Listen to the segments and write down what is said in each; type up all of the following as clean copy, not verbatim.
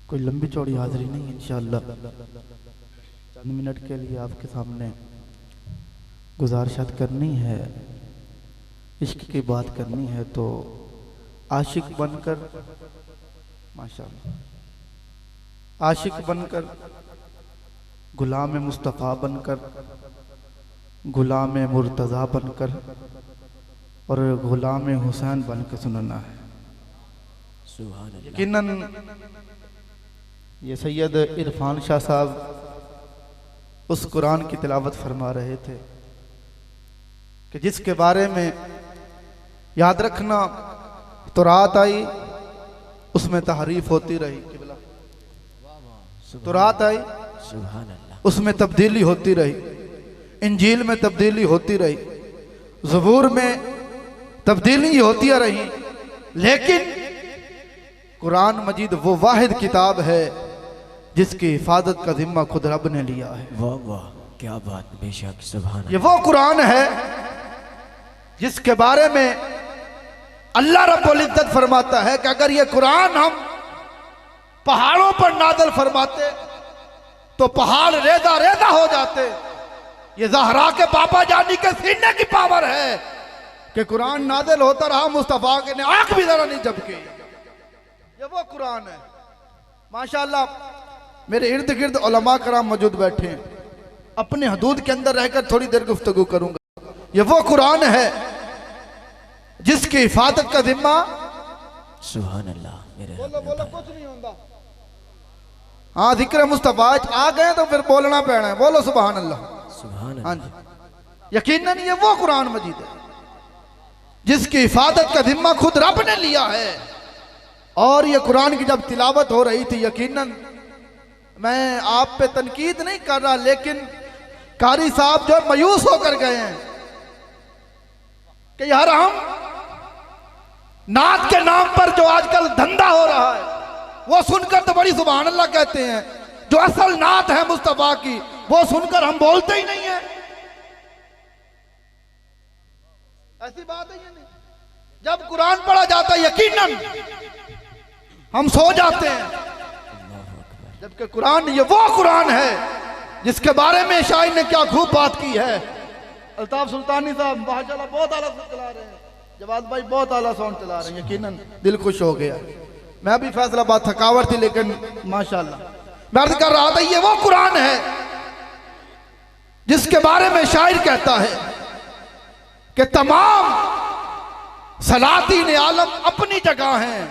कोई लंबी चौड़ी हाजिरी नहीं, इंशाअल्लाह चंद मिनट के लिए आपके सामने गुजारिशात करनी है, इश्क की बात करनी है। तो आशिक बनकर, माशाअल्लाह, आशिक बनकर, गुलाम मुस्तफ़ा बनकर, गुलाम मुर्तज़ा बनकर और गुलाम हुसैन बनकर सुनना है। यकीनन ये सैयद इरफान शाह साहब उस कुरान की तिलावत फरमा रहे थे कि जिसके बारे में याद रखना तो रात आई उसमें तहरीफ होती रही, तो रात आई उसमें तब्दीली होती रही, इंजील में तब्दीली होती रही, ज़बूर में तब्दीली होती रही, लेकिन कुरान मजीद वो वाहिद किताब है जिसकी हिफाजत का जिम्मा खुद रब ने लिया है। वाह वाह, क्या बात, बेशक सुभान। ये वो कुरान है जिसके बारे में अल्लाह रब्बुल इज्जत फरमाता है कि अगर ये कुरान हम पहाड़ों पर नाज़िल फरमाते तो पहाड़ रेजा रेजा हो जाते। ये ज़हरा के पापा जानी के सीने की पावर है कि कुरान नाज़िल होता रहा, मुस्तफ़ा के ने आंख भी जरा नहीं झपकी। ये वो कुरान है। माशाअल्लाह मेरे इर्द गिर्द उलमा कराम मौजूद बैठे हैं, अपने हदूद के अंदर रहकर थोड़ी देर गुफ्तगू करूंगा। ये वो कुरान है जिसकी हिफाजत का जिम्मा, सुभान अल्लाह, मेरे बोलो बोलो, कुछ नहीं होता। हाँ, जिक्र मुस्तफा आ गए तो फिर बोलना पैना है, बोलो सुभान अल्लाह, सुभान हाँ जी। यकीनन ये वो कुरान मजीद है जिसकी हिफाजत का जिम्मा खुद रब ने लिया है। और ये कुरान की जब तिलावत हो रही थी, यकीनन मैं आप पे तनकीद नहीं कर रहा, लेकिन कारी साहब जो मायूस होकर गए हैं कि यार हम नात के नाम पर जो आजकल धंधा हो रहा है वो सुनकर तो बड़ी सुभान अल्लाह कहते हैं, जो असल नात है मुस्तफा की वो सुनकर हम बोलते ही नहीं है। ऐसी बात है ये नहीं। जब कुरान पढ़ा जाता है यकीनन हम सो जाते हैं, जबकि कुरान ये वो कुरान है जिसके बारे में शायर ने क्या खूब बात की है। अल्ताफ सुल्तानी साहब माशाल्लाह बहुत आला साउंड चला रहे हैं, जवाद भाई बहुत आला साउंड चला रहे हैं, यकीनन दिल खुश हो गया। मैं भी फैसलाबाद थकावट थी, लेकिन माशाल्लाह मैं अर्ज कर रहा था ये वो कुरान है जिसके बारे में शायर कहता है कि तमाम सलातीन आलम अपनी जगह हैं,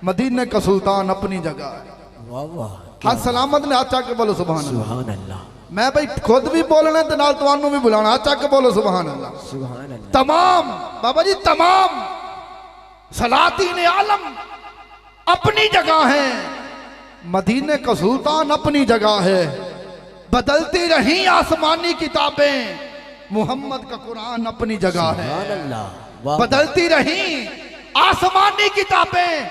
मदीने का सुल्तान अपनी जगह है। वाह वाह, हाथ सलामत ने हाथ चाक के बोलो सुभान अल्लाह। सुभान अल्लाह। मैं भाई खुद भी बोलना तो नाल तुहानू भी बुलाना, हाथ चाक के बोलो सुभान अल्लाह। सुभान अल्लाह। तमाम बाबा जी तमाम सलातीन आलम अपनी जगह हैं, मदीने का सुल्तान अपनी जगह है। बदलती रही आसमानी किताबें, मोहम्मद का कुरान अपनी जगह है। सुभान अल्लाह। वाह, बदलती रही आसमानी किताबें,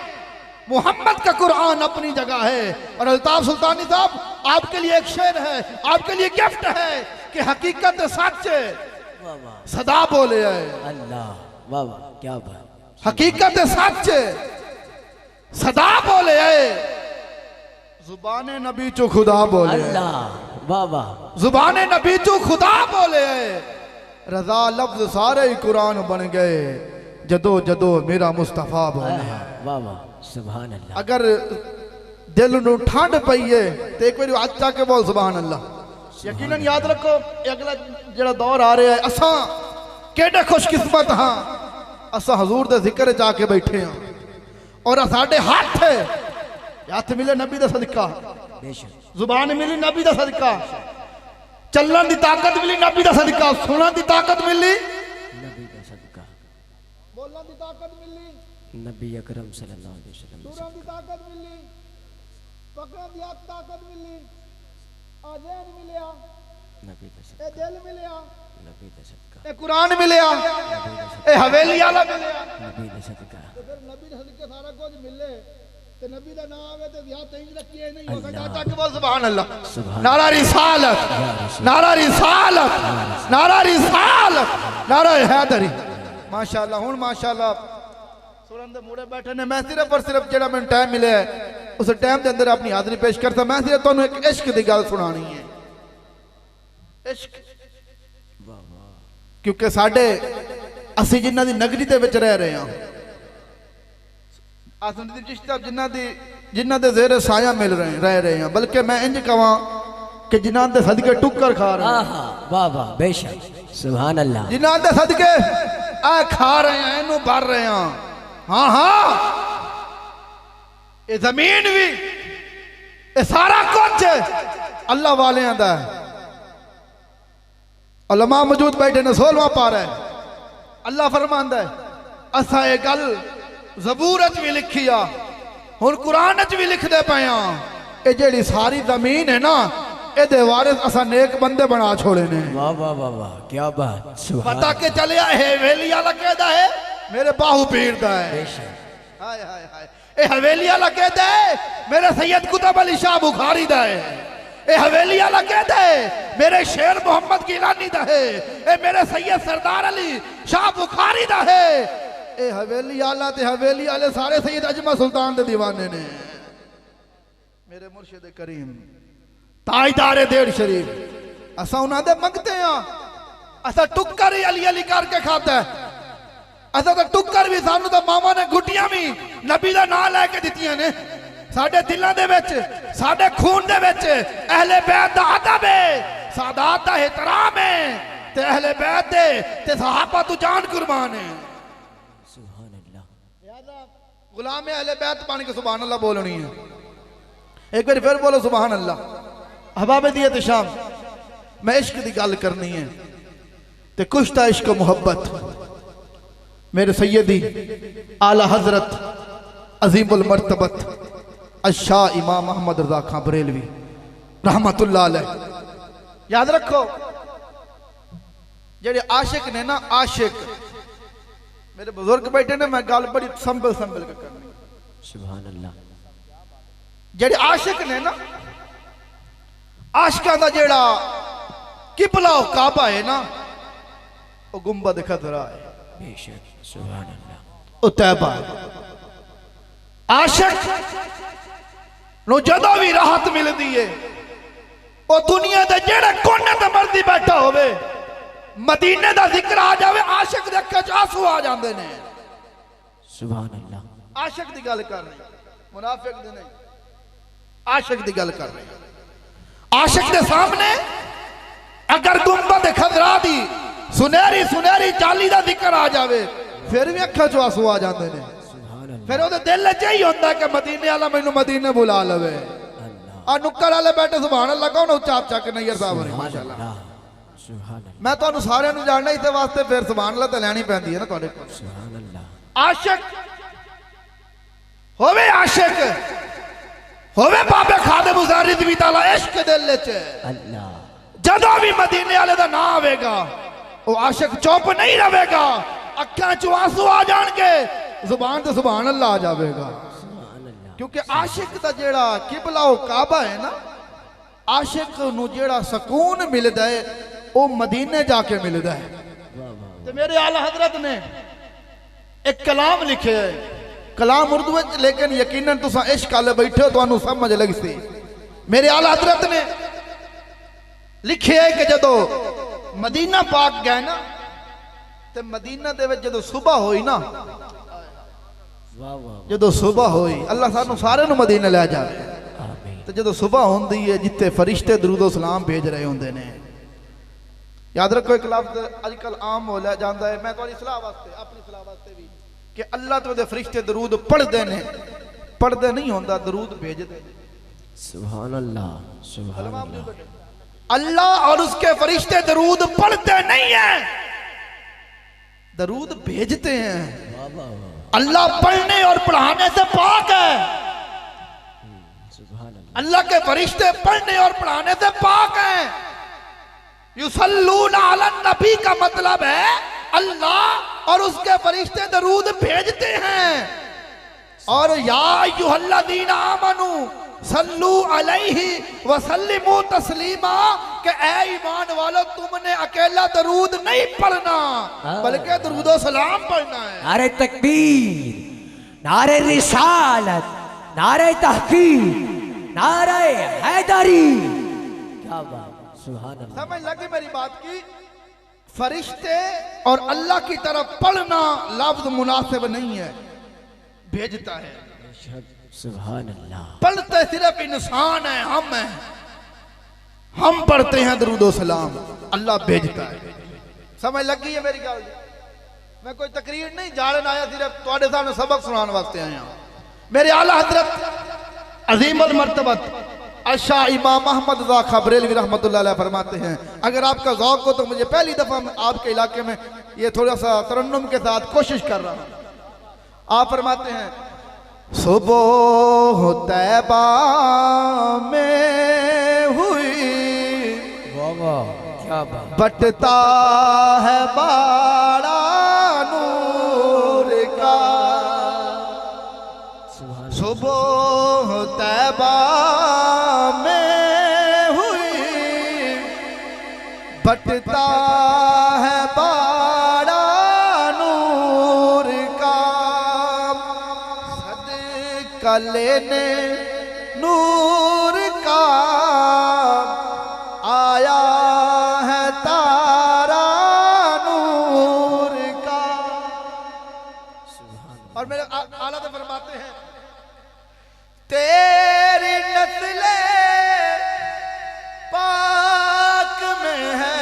मोहम्मद का कुरान अपनी जगह है। और अल्ताफ सुल्तानी साहब आपके लिए एक शेर है, आपके लिए गिफ्ट है कि हकीकत सच वाह वाह, सदा बोले है। अल्लाह, वाह वाह, क्या बात, हकीकत सच सदा बोले है, जुबाने नबी चो खुदा बोले है। अल्लाह, वाह वाह, जुबाने नबी चो खुदा बोले है। रजा लफ्ज सारे ही कुरान बन गए, जदो जदो मेरा मुस्तफा बोले है। वाह वाह, सुभान अल्लाह। अगर दिल नू ठंड पई है तो एक बार हाथ चाके बोल सुभान अल्लाह। यकीनन याद रखो अगला जेड़ा दौर आ रहा है, असा केडे खुशकिस्मत हाँ, असा हजूर दे जिक्र च आके बैठे हाँ और साडे हाथ मिले नबी दा सदका, बेशक, जुबान मिली नबी दा सदका, चलन दी ताकत मिली नबी दा सदका, सुनन दी ताकत मिली नबी का सदका, बोलने दी ताकत मिली नबी अकरम सल्लल्लाहु अलैहि वसल्लम का सुरन दी ताकत मिली, पकड़न दी ताकत मिली, आज़ैन मिलिया, नबी का ए सदका, दिल मिलिया, नबी का सदका, ए कुरान मिलिया, ए हवेली वाला मिलिया। नबी का सदका। तो फिर नबी दे सदके सारा कुछ मिले ते नबी दा नाम आवे ते या तई रखी नहीं हो सकता। चाके बोल सुभान अल्लाह। नारा रिसालत, नारा रिसालत, नारा रिसालत, नारा हैदरी। माशाअल्लाह, हुन माशाअल्लाह सुरन दे मूड़े बैठे ने। मैं सिर्फ और सिर्फ जेड़ा मैंने टाइम मिले है उस टाइम के अंदर अपनी हाजरी पेश करता। मैं सिर्फ तुहानू एक इश्क की गल सुनानी है। इश्क क्योंकि साडे असी जिन्हां दी नगरी दे विच रह रहे हैं, असुद्दीन चिश्ती जिन्हां दे ज़ेरे साया मिल रहे हैं, बल्कि मैं इंज कहां कि जिन्हां दे सदके टुक्कर खा रहे हैं। वाह वाह बेशक सुभान अल्लाह। जिन्हां दे सदके आ खा रहे हैं, इनू भर रहे हैं। हाँ हाँ, ये जमीन भी, ये सारा कुछ अल्लाह वालियां दा है। उलमा मौजूद बैठे ने 16वां पारा है। अल्लाह फरमांदा है असा ये गल ज़बूर च भी लिखी आ, हुण कुरान च भी लिखदे पे आ। ये जेड़ी सारी जमीन है ना, ये वारिस असा नेक बंदे बना छोड़े ने। वाह वाह वाह वाह क्या बात। सुभान पता के चलिया हवेली वाला कहदा है मेरे बाहू पीर दा है। बेशक हाय हाय हाय, ये हवेली वाला कहदा है मेरे सैयद कुतुब अली शाह बुखारी दा है। ये हवेली वाला कहदा है मेरे शेर मोहम्मद गिलानी दा है। ये मेरे सैयद सरदार अली शाह बुखारी दा है। ये हवेली वाला ते हवेली वाले सारे सैयद अजमा सुल्तान दे दीवाने ने। मेरे मुर्शिद करीम ताजदार देड़ शरीफ, असा उन्हां दे मंगते हैं। असा टुक्कर ही अली अली करके खाता है। असा तो टुक्कर भी सानू तो मामा ने गुटियां भी नबी दा नाम लैके दित्तियां ने। साडे दिलों दे विच, साडे खून दे विच अहले बैत दा अदब है, सादात दा एहतराम है, ते अहले बैत दे ते सहाबा तू जान कुर्बान है। सुभान अल्लाह। गुलाम अहले बैत बन के सुभान अल्लाह बोलनी है। एक बार फिर बोलो सुभान अल्लाह। अहबाब दियत शाम, मैं इश्क की गल करनी है ते कुश्ता इश्क मुहब्बत मेरे सैयदी आला हजरत अजीमुल मर्तबत अशाह इमाम अहमद रजा खां बरेलवी रहमतुल्लाह अलैह। याद रखो जेड़े आशिक ने ना, आशिक मेरे बुजुर्ग बैठे ने, मैं गल बड़ी संभल संभल के करनी। सुभान अल्लाह। जेड़े आशिक ने ना, आशिकां दा जेड़ा किबला काबा है ना, वो गुंबद खतरा है। बेशक सुभान अल्लाह। वो तैबा है। आशिक नु जदों भी राहत मिलती है, वो दुनिया दे जेड़े कोने ते मर्जी बैठा होवे, मदीने दा जिक्र आ जावे, आशिक दे अखां च आंसू आ जांदे ने। सुभान अल्लाह। आशिक दी गल कर रहे, मुनाफिक दी नहीं, आशिक दी गल कर रहे। आशिक के सामने अगर गुंबद खजरा दी सुनहरी सुनहरी चाली का जिक्र आ जाए, फिर भी अखा चो आंसू आ जाते हैं। फिर वो दिल च ही होता कि मदीने वाला मैनू मदीने बुला लवे। आ नुक्कड़ वाले बैठे सुभान अल्लाह कौन उच्चा उच्चा के नैयर साहब ने माशाअल्लाह। मैं तो सारे जानना इस वास्ते फिर सुभान अल्लाह तो लैनी पैंदी है ना तुहाडे कोल। सुभान अल्लाह। आशिक होवे, आशिक होवे बाबे खादे बुज़ारी दी ताला इश्क दिल च अल्लाह। जदों भी मदीने वाले दा नाम आवेगा, वो आशिक चुप नहीं रहेगा, अखां चो आंसू आ जाणगे, जुबान ते सुभान अल्लाह आ जाएगा। क्योंकि आशिक दा जेड़ा किबला ओ काबा है ना, आशिक नू जेड़ा सुकून मिलदा है वो मदीने जाके मिलदा है। ते मेरे आला हजरत ने एक कलाम लिखे है, कलाम उर्दू में, लेकिन यकीनन तुसा इश्क वाले बैठे हो तो समझ लग सी। मेरे आला हजरत ने लिखे है कि जदों मदीना पाक गए ना, ते मदीना दे विच जदों सुबह होई ना, जदों सुबह होई, अल्लाह सानू सारे नू मदीने ले जाए। तो जदों सुबह होंदी है जिथे फरिश्ते दरूदो सलाम भेज रहे होंदे ने, याद रखो एक लफ्ज़ अजकल आम हो जाता है, मैं तुहाडी सलाह वास्ते, अपनी सलाह वास्ते भी, कि अल्लाह तो फरिश्ते दरूद पढ़ते ने, पढ़ते नहीं होंदा, दरूद भेजते। सुभान अल्लाह। सुभान अल्लाह। अल्लाह और उसके फरिश्ते दरूद पढ़ते नहीं है, दरूद भेजते हैं। अल्लाह पढ़ने और पढ़ाने से पाक है। अल्लाह के फरिश्ते पढ़ने और पढ़ाने से पाक हैं। युसल्लूना अला नबी का मतलब है अल्लाह और उसके फरिश्ते दरूद भेजते हैं। और या अय्युहल्लज़ीना आमनू सल्लू अलैहि व सल्लिमू तस्लीमा, कि ऐ ईमान वालों तुमने अकेला दरूद नहीं पढ़ना बल्कि दरूदो सलाम पढ़ना है। नारे तकबीर, नारे रिसालत, नारे तहकीर, नारे हैदरी। क्या बात, सुभान अल्लाह। समझ लगी मेरी बात की? फरिश्ते और अल्लाह की तरफ पढ़ना लफ्ज मुनासिब नहीं है, भेजता है। सुभान अल्लाह। पढ़ते सिर्फ इंसान है, हम हैं, हम पढ़ते हैं दरूदो सलाम, अल्लाह भेजता है। समझ लग गई है मेरी गल? मैं कोई तकरीर नहीं जालन आया, सिर्फ तुम्हारे सामने सबक सुनाने वास्ते आया। मेरे आला हजरत अजीम अल मर्तबत अशा इमाम अहमद रज़ा खां बरेलवी रहमतुल्लाह अलैह फरमाते हैं, अगर आपका ज़ौक़ हो तो मुझे पहली दफ़ा आपके इलाके में ये थोड़ा सा तरन्नुम के साथ कोशिश कर रहा हूँ। आप फरमाते हैं, सुबह तैबा में हुई, वाह वाह, क्या बात। बटता है बाड़ा नूर का, सुबह तैबा में हुई, बटता है बाड़ा नूर का, सदका लेने नूर का आया है तारा नूर का। और मेरे आला तो फरमाते हैं, तेरी नस्ले पाक में है,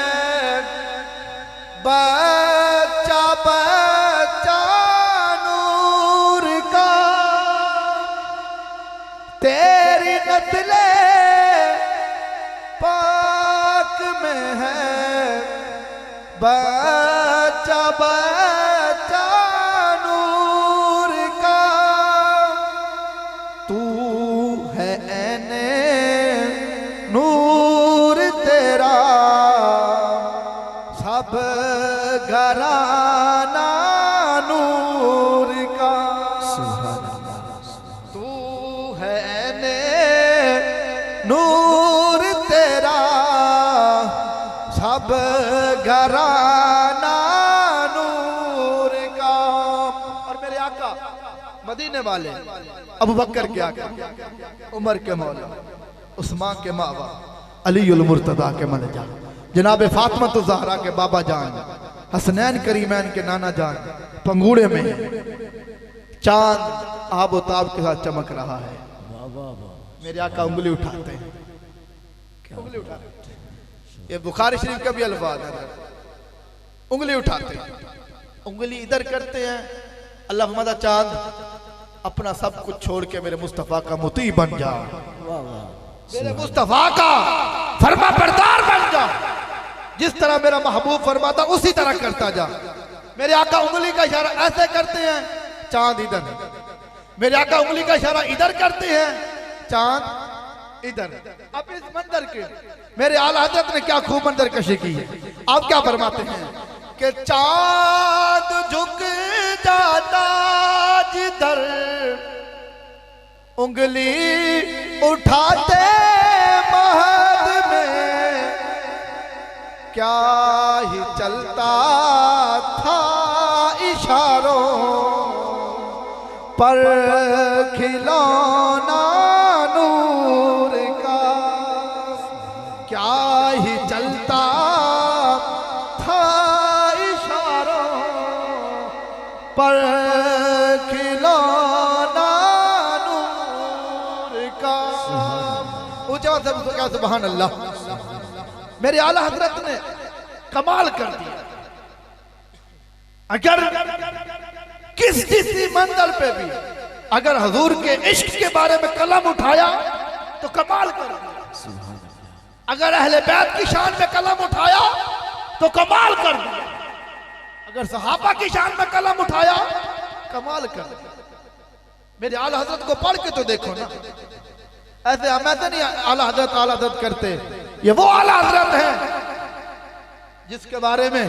बच्चा बच्चा नूर का, तेरी नस्ले पाक में है, बच्चा बच्चा नूर का, तू है ऐने नूर तेरा, सब घराना नूर का, तू है ऐने नूर तेरा, सब घराना नूर का। और मेरे आका मदीने वाले अबू बकर के आका, उमर के मौला, उस्मान के मावा, अली उल मुर्तदा के मलजा, जनाब फातिमा तो ज़हरा के बाबा जान, हसनैन करीमैन के नाना जान, पंगूड़े में चांद आबो ताब के साथ चमक रहा है। मेरे आका उंगली उठाते हैं, उंगली उठाते हैं, ये बुखारी शरीफ का भी अल्फाज है, उंगली उठाते हैं, उंगली इधर करते हैं, अल्लाह फरमाता चांद अपना सब कुछ छोड़ के मेरे मुस्तफा का मुती बन जा, मेरे मुस्तफा का फरमा बरदार बन जा, जिस तरह मेरा महबूब फरमाता उसी तरह करता जा। मेरे आका उंगली का इशारा ऐसे करते हैं, चांद इधर, मेरे आका उंगली का इशारा इधर करते हैं, चांद इधर। अब इस मंजर के मेरे आला हज़रत ने क्या खूब मंजर कशी की है। आप क्या फरमाते हैं कि चांद झुक जाता जिधर, उंगली उठाते महद में, क्या ही चलता था इशारों पर खिलौना नूर का, क्या ही चलता था इशारों पर खिलौना नूर का। ऊंचा से क्या सुभान अल्लाह। मेरे आला हजरत ने कमाल कर दिया। अगर किसी मंजिल पे भी अगर हजूर के इश्क के बारे में कलम उठाया तो कमाल कर दिया, अगर अहले बैत की शान में कलम उठाया तो कमाल कर दिया, अगर सहाबा की शान में कलम उठाया कमाल कर दिया। मेरे आला हजरत को पढ़ के तो देखो ना, ऐसे हम ऐसे नहीं आला हजरत करते, ये वो आला हजरत है जिसके बारे में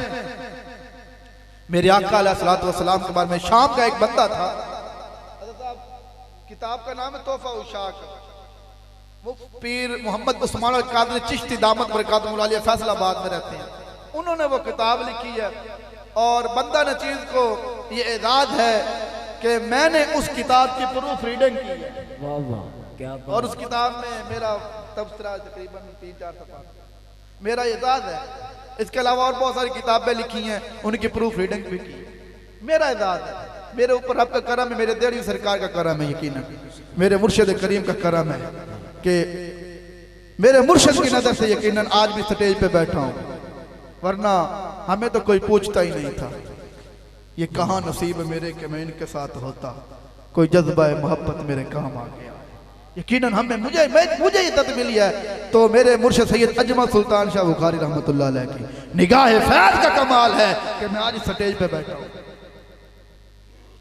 मेरे आका अलैहिस्सलातु वस्सलाम के बारे में शाम का एक बंदा था, किताब का नाम है तोहफा उशाक, वो पीर मोहम्मद उस्मान अल कादरी चिश्ती दामत बरकातुहु अलैह फैसलाबाद में रहते हैं, उन्होंने वो किताब लिखी है। और बंदा नचीज को ये एजाज है कि मैंने उस किताब की प्रूफ रीडिंग की है वाह वाह क्या और बात उस किताब में मेरा तबसरा तकरीबन 3-4 सफ़ा मेरा एजाज है। इसके अलावा और बहुत सारी किताबें लिखी हैं, उनकी प्रूफ रीडिंग भी की। मेरा एजाज है, मेरे ऊपर आपका करम है, मेरे देरी सरकार का करम है, यकीनन मेरे मुर्शिद करीम का करम है कि मेरे मुर्शिद की नज़र से यकीनन आज भी स्टेज पे बैठा हूँ, वरना हमें तो कोई पूछता ही नहीं था। ये कहाँ नसीब मेरे कि मैं इनके साथ होता, कोई जज्बा मोहब्बत मेरे काम आ गया। यकीनन हमें मुझे इज्जत मिली है तो मेरे मुर्शिद सैयद अजमल सुल्तान शाह बुखारी रहमतुल्लाह अलैह की निगाह फैज़ का कमाल है कि मैं आज स्टेज पे बैठा हूँ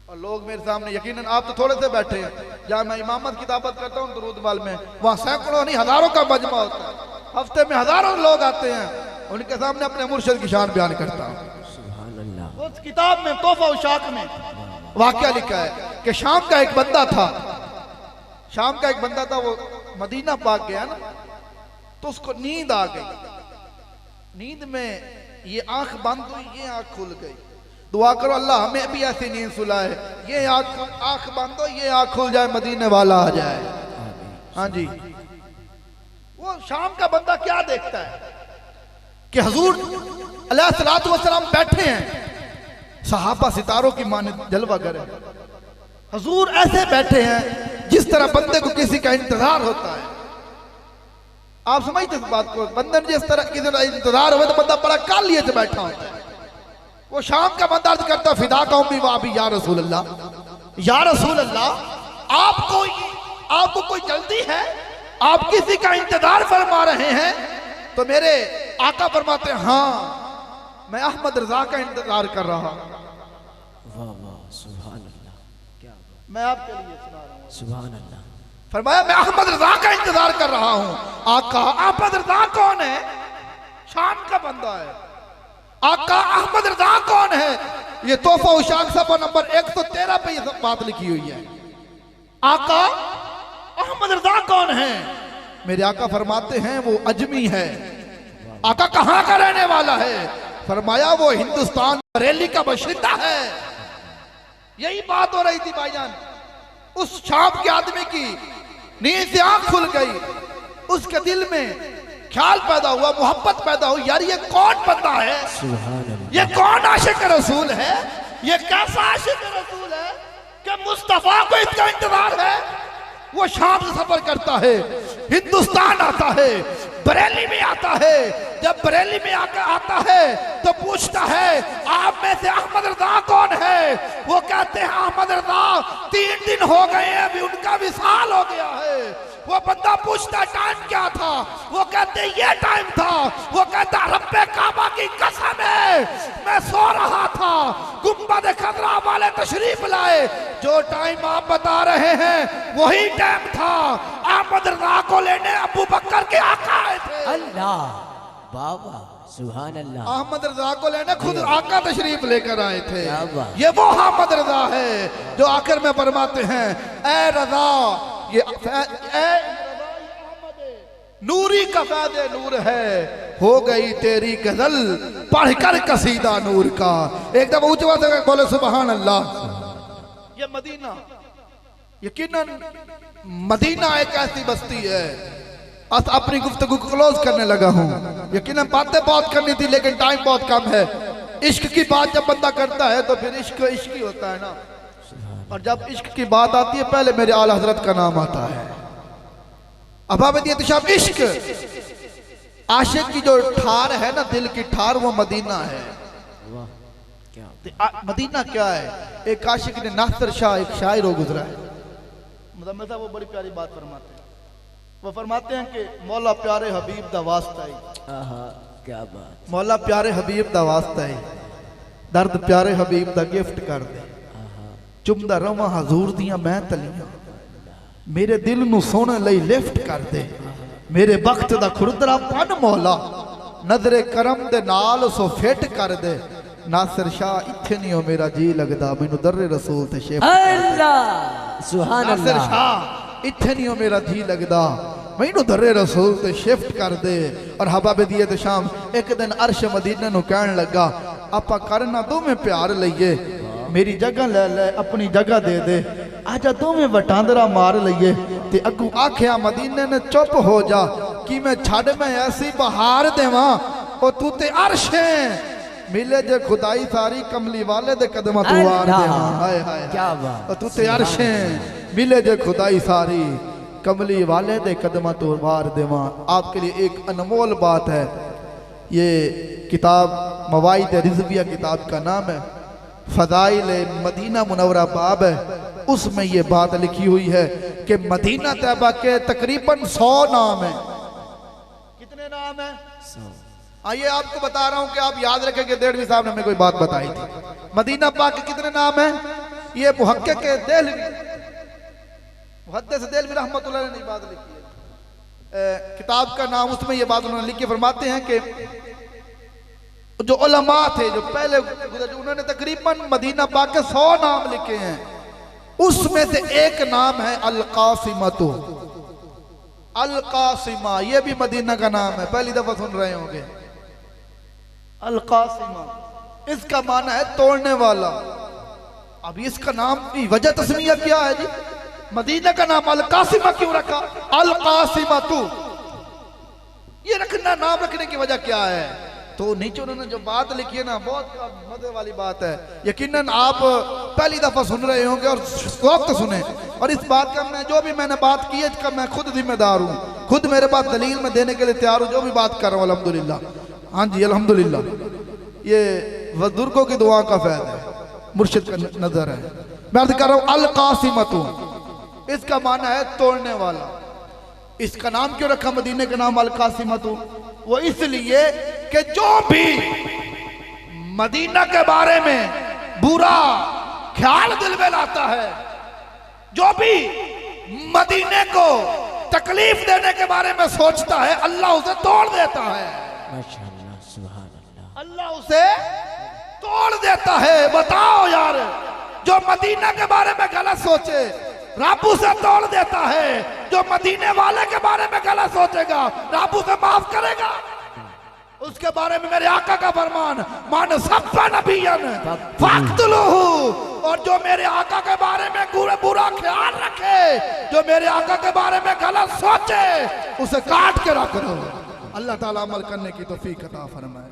और लोग मेरे सामने, यकीनन आप तो थोड़े से बैठे हैं, जहाँ मैं इमामत की दावत करता हूँ दुरूद बाल में, वहाँ सैकड़ों नहीं हजारों का मजमा होता है, हफ्ते में हजारों लोग आते हैं, उनके सामने अपने मुर्शिद की शान बयान करता हूँ। सुभान अल्लाह। उस किताब में तोहफा उशाक में वाकया लिखा है कि शाम का एक बंदा था, वो मदीना पाक गया ना, तो उसको नींद आ गई। नींद में ये आंख बंद हुई, ये आंख खुल गई। दुआ करो अल्लाह हमें भी ऐसी नींद सुलाए, ये आंख बंद हो, ये आंख खुल जाए, मदीने वाला आ जाए। हाँ जी, वो शाम का बंदा क्या देखता है कि हुजूर अलैहिस्सलातु वस्सलाम बैठे हैं, सहाबा सितारों की माने जलवा करे, हुजूर ऐसे बैठे हैं जिस तरह बंदे को किसी का इंतजार होता है। आप समझते इस बात को? बंदे जिस तरह किसी का इंतजार हो तो बंदा बड़ा काल लिए से बैठा होता है। वो शाम का बंदा अर्ज करता फिदा कौमी वाबी या रसूल अल्लाह, आपको कोई जल्दी है, आप किसी का इंतजार फरमा रहे हैं? तो मेरे आका फरमाते हैं हाँ, मैं अहमद रजा का इंतजार कर रहा हूं। वाह वाह सुभान अल्लाह क्या बात। मैं आपके लिए सुना रहा हूं। सुभान अल्लाह। फरमाया मैं अहमद रजा का इंतजार कर रहा हूं। आका अहमद रजा कौन है? शाम का बंदा है। आका अहमद रजा कौन है? ये तोहफा उशाक सफा नंबर 113 पे ये सब बात लिखी हुई है। आका अहमद रजा कौन है? मेरे आका फरमाते हैं वो अजमी है। आका कहां का रहने वाला है? फरमाया वो हिंदुस्तान बरेली का बाशिंदा है। यही बात हो रही थी भाईजान। उस शाम के आदमी की नींद से आंख खुल गई, उसके दिल में ख्याल पैदा हुआ, मोहब्बत पैदा हुई, यार ये कौन बंदा है? सुभान अल्लाह। ये कौन आशिक रसूल है? ये कैसा आशिक रसूल है कि मुस्तफा को इसका इंतजार है? वो शाम से सफर करता है, हिंदुस्तान आता है, बरेली में आता है। जब बरेली में आकर आता है तो पूछता है आप में से अहमद रजा कौन है? वो कहते हैं अहमद रजा 3 दिन हो गए हैं, अभी उनका विसाल हो गया है। वो बंदा पूछता टाइम क्या था? वो कहते ये टाइम था। वो कहता रब्बे काबा की कसम है मैं सो रहा था, गुंबद खजरा वाले तशरीफ लाए, जो टाइम आप बता रहे हैं वही टाइम था। अहमद रजा को लेने अबू बकर के आका आए थे। अल्लाह बाबा सुभान अल्लाह। अहमद रजा को लेने खुद आका तशरीफ लेकर आए थे। क्या बात। ये वो अहमद रजा है जो आखिर में फरमाते हैं ए रजा, ये नूरी का फैदे नूर है, हो गई तेरी गजल पढ़कर कसीदा नूर का। एक दफा ऊंचे आवाज से बोले सुभान अल्लाह। ये मदीना, यकीनन मदीना एक ऐसी बस्ती है। अपनी गुफ्तगू को क्लोज करने लगा हूं। यकीनन बातें बहुत करनी थी लेकिन टाइम बहुत कम है। इश्क की बात जब बंदा करता है तो फिर इश्क इश्क ही होता है ना, और जब इश्क की बात आती है पहले मेरे आला हजरत का नाम आता है। अबाबदियत शाह इश्क, आशिक की जो ठार है ना, दिल की ठार, वो मदीना है। वाह क्या। मदीना क्या है? एक आशिक ने नासिर शाह एक शायर हो गुजरा है, मुदम्मिल साहब वो बड़ी प्यारी बात फरमाते हैं। वो फरमाते हैं कि मौला प्यारे हबीब दा वास्ता है। आहा क्या बात। मौला प्यारे हबीब दा वास्ता है, दर्द प्यारे हबीब दा गिफ्ट कर दे। चुमदा रवा हजूर दियां मैं तलियां, मेरे दिल नू सोने लई लिफ्ट कर दे। मेरे बख्त दा खुरदरा पन मौला, नजरे करम दे नाल सो फिट कर दे। नासिर शाह इत्थे नहीं हो मेरा जी लगदा, मैनू दर्रे रसूल ते शेफ अल्लाह सुभान नासिर अल्लाह। शाह इत्थे नहीं हो मेरा जी लगदा, मैनू दर्रे रसूल ते शिफ्ट कर दे। और हबाबदियत शाम एक दिन अर्श मदीने नू कहन लगा आपां करना दोवें प्यार लईए, मेरी जगह ले ले अपनी जगह दे दे आजा दोवें वटांदरा मार लईए ते अगू आख्या मदीने ने चुप हो जा कि मैं छड़ में ऐसी बहार देवा ओ तू ते अर्श है मिले जे खुदाई सारी कमली वाले दे कदम तू वार देवा हाय हाय क्या बात। ओ तू ते अर्श है मिले जे खुदाई सारी कमली वाले दे कदम तू वार देवा। आपके लिए एक अनमोल बात है, ये किताब मवाइद रिजविया किताब का नाम है, फ़ज़ाइल मदीना मुनव्वरा बाब है, उसमें ये बात लिखी हुई है कि मदीना तैयबा के तकरीबन 100 नाम है। कितने नाम है? आइए आपको बता रहा हूं कि आप याद रखें कि देड़वी साहब ने हमें कोई बात बताई थी। मदीना पाक के कितने नाम है? ये मुहक्किक देहलवी मुहद्दिस देहलवी रहमतुल्लाह ने बात लिखी है, किताब का नाम, उसमें ये बात उन्होंने लिखी। फरमाते हैं कि जो उलमा थे जो पहले गुजर, उन्होंने तकरीबन मदीना पाक के 100 नाम लिखे हैं, उसमें से एक नाम है अल-कासिमतु। अल-कासिमा ये भी मदीना का नाम है, पहली दफा सुन रहे होंगे। अल-कासिमा इसका माना है तोड़ने वाला। अब इसका नाम की वजह तस्मीया क्या है जी? मदीना का नाम अल-कासिमा क्यों रखा? अल-कासिमतु ये रखना, नाम रखने की वजह क्या है? तो नीचे उन्होंने जो बात लिखी है ना, बहुत मजे वाली बात है। यकीनन आप पहली दफा सुन रहे होंगे और वक्त सुने, और इस बात का मैं जो भी मैंने बात की है इसका मैं खुद जिम्मेदार हूँ, खुद मेरे पास दलील में देने के लिए तैयार हूँ, जो भी बात कर रहा हूँ अल्हम्दुलिल्लाह। हाँ जी अल्हम्दुलिल्लाह, ये बुजुर्गों की दुआ का फैज़ है, मुर्शिद का नजर है। मैं अर्ज़ कर रहा हूँ अल-कासिमतु इसका माना है तोड़ने वाला। इसका नाम क्यों रखा मदीने का नाम अल-कासिमतु? वो इसलिए कि जो भी मदीना के बारे में बुरा ख्याल दिल में लाता है, जो भी मदीने को तकलीफ देने के बारे में सोचता है, अल्लाह उसे तोड़ देता है। माशाअल्लाह, सुभान अल्लाह। अल्लाह उसे तोड़ देता है। बताओ यार, जो मदीना के बारे में गलत सोचे रब उसे तोड़ देता है, जो मदीने वाले के बारे में गलत सोचेगा रब उसे माफ करेगा। उसके बारे में मेरे आका का फरमान, मान सब्बा नबियन फक्तलूहु, और जो मेरे आका के बारे में बुरा ख्याल रखे, जो मेरे आका के बारे में गलत सोचे, उसे काट के रख दो। अल्लाह ताला अमल करने की तौफीक अता फरमाए।